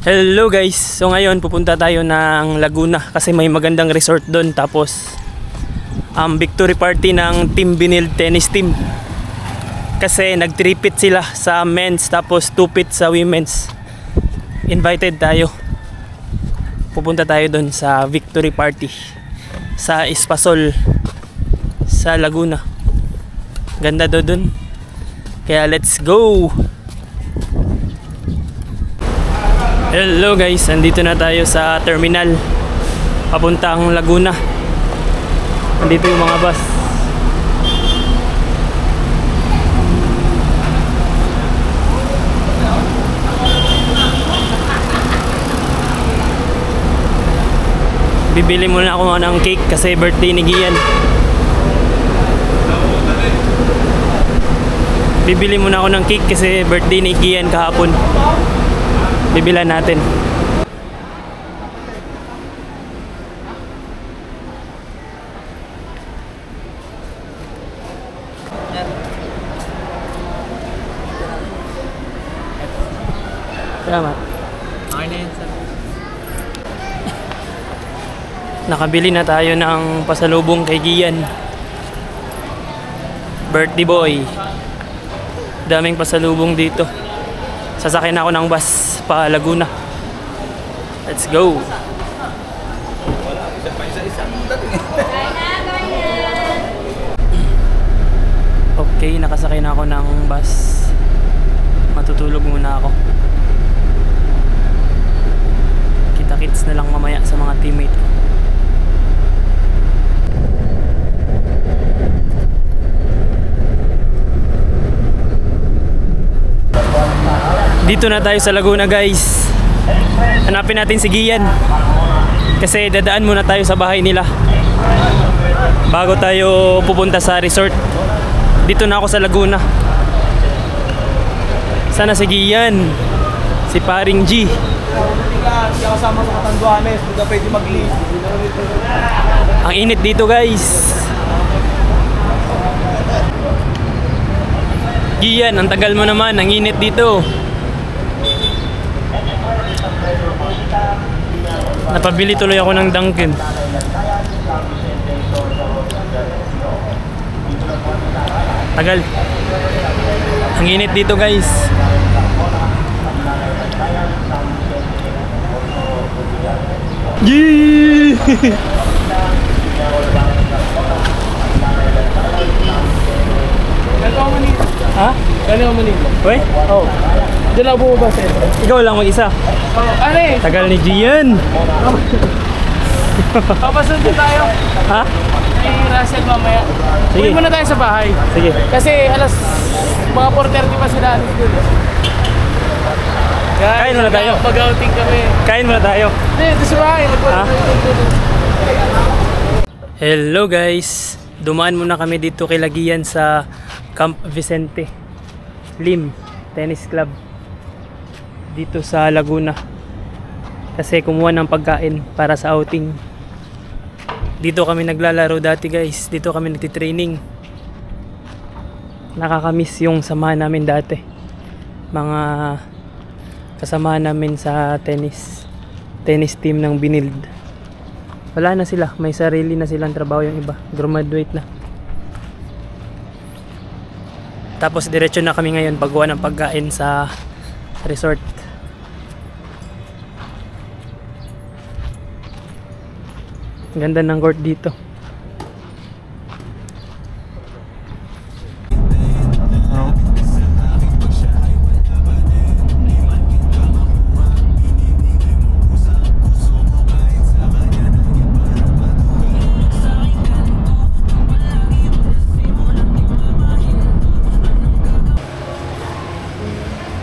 Hello guys, so ngayon pupunta tayo ng Laguna kasi may magandang resort doon. Tapos victory party ng Team Binil Tennis Team kasi nag 3-pit sila sa men's tapos 2-pit sa women's. Invited tayo, pupunta tayo doon sa victory party sa Espasol sa Laguna. Ganda doon, kaya let's go. Hello guys, andito na tayo sa terminal papuntang Laguna. Andito yung mga bus. Bibili muna ako ng cake kasi birthday ni Gian. Bibili muna ako ng cake kasi birthday ni Gian kahapon. Bibilan natin. Salamat. Okay na yan, sir. Nakabili na tayo ng pasalubong kay Gian. Birthday boy. Daming pasalubong dito. Sasakyan ako ng bus pa Laguna. Let's go. Okay, nakasakay na ako ng bus. Matutulog muna ako. Kita-kits na lang mamaya sa mga teammate ko. Dito na tayo sa Laguna guys. Hanapin natin si Gian kasi dadaan muna tayo sa bahay nila bago tayo pupunta sa resort. Dito na ako sa Laguna. Sana si Gian, si paring G. Kasama sa Katanduanes, hindi ka pwede mag-leave. Ang init dito guys. Gian, ang tagal mo naman, ang init dito. Napabili tuloy ako ng Dunkin. Tagal. Ang init dito guys. Yee! Ha? Gano'n ang Manila? Uy? Oo. Diyan lang bumaba sa'yo. Ikaw lang mag-isa. Ano eh? Tagal ni Gian. Papasundin tayo. Ha? Ay, Russell mamaya. Sige. Uwi muna tayo sa bahay. Sige. Kasi alas mga 4:30 pa sila alis dun. Kain muna tayo. Mag-outing kami. Kain muna tayo. Hindi, ito sa bahay. Ha? Hello guys. Dumaan muna kami dito kay Lagian sa Camp Vicente Lim Tennis Club dito sa Laguna kasi kumuha ng pagkain para sa outing. Dito kami naglalaro dati guys, dito kami nagtitraining. Nakakamiss yung samahan namin dati, mga kasamahan namin sa tennis team ng Binild. Wala na sila, may sarili na silang trabaho yung iba, graduate na. Tapos diretso na kami ngayon paggawa ng pagkain sa resort. Ganda ng court dito.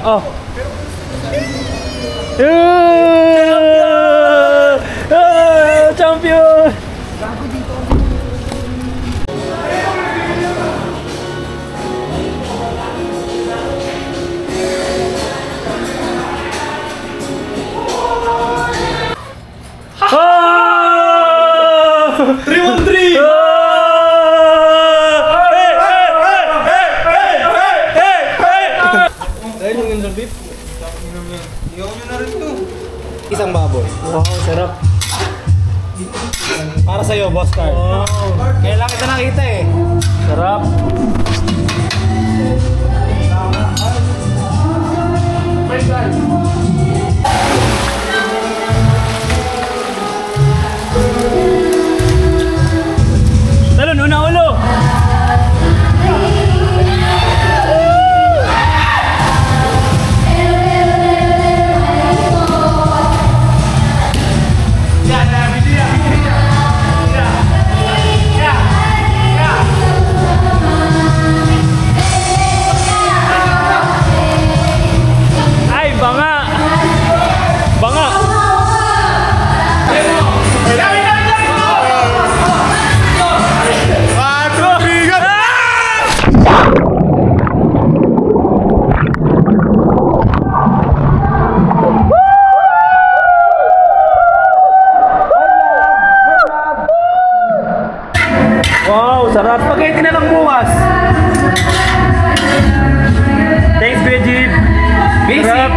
Oh. Champion! Ah! 3-1-3! Isang baboy. Wow, sarap. Para sa'yo, boss Carl. Wow. Ngayon lang kita nakita eh. Sarap. Talon, una ulo. Ay, banga. Banga. Wow, sarap. Spaghetti na lang bukas. Thanks, Kuya Jeep. Basic. Sarap.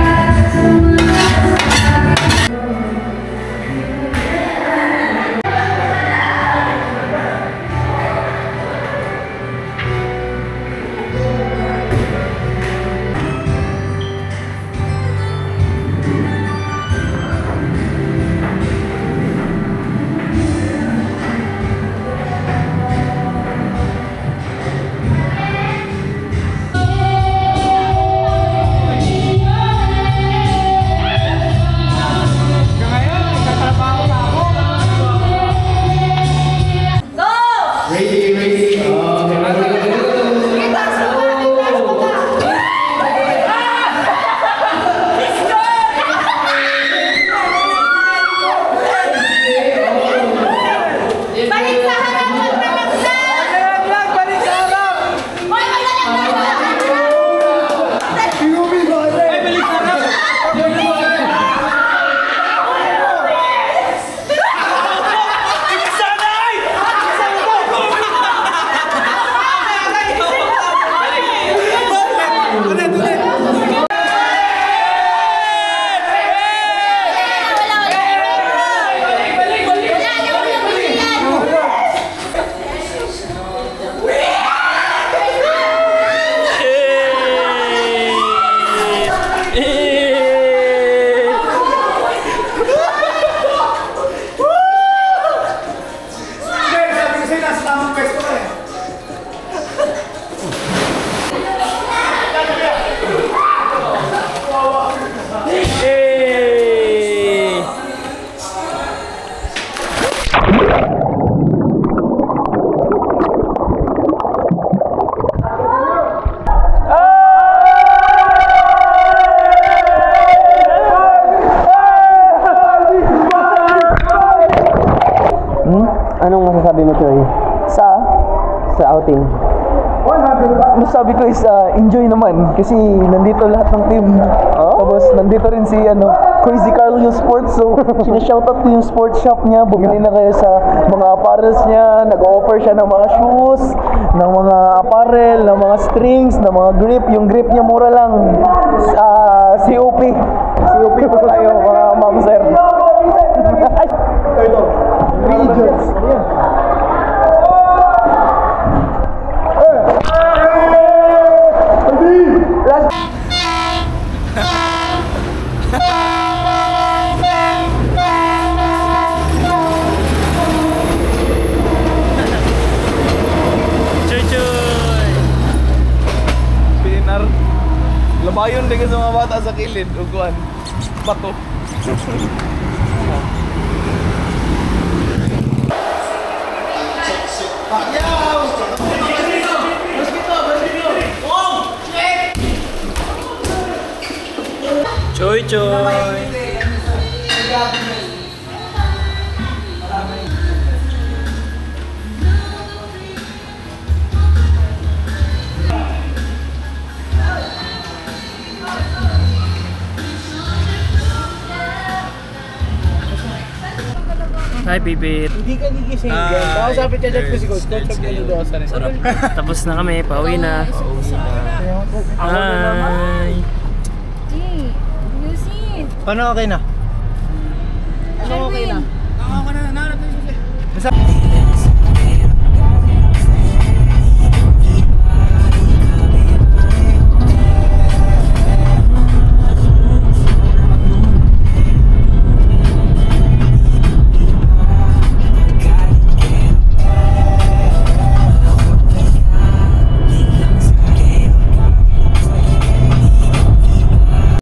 Anong masasabi mo, Choy? Sa outing? Masabi ko is enjoy naman kasi nandito lahat ng team. Tapos nandito rin si Crazy Carl yung sports, so sinashoutout ko yung sports shop niya. Bumili na kayo sa mga apparels niya. Nag-offer siya ng mga shoes, ng mga apparel, ng mga strings, ng mga grip. Yung grip niya mura lang. COP po tayo mga ma'am sir. Ito. Regions. Balik ka sa mga bata sa kilid. Uguan. Bato. Choy choy. Hi, Pipit. Hindi ka gigising dyan. Tapos sabi ka dyan ko si Coach. Coach, sabi niya doon sa rin. Tapos na kami, pauwi na. Hi. Lucy! Paano okay na? Ano okay na? Ako na, nahanap na siya.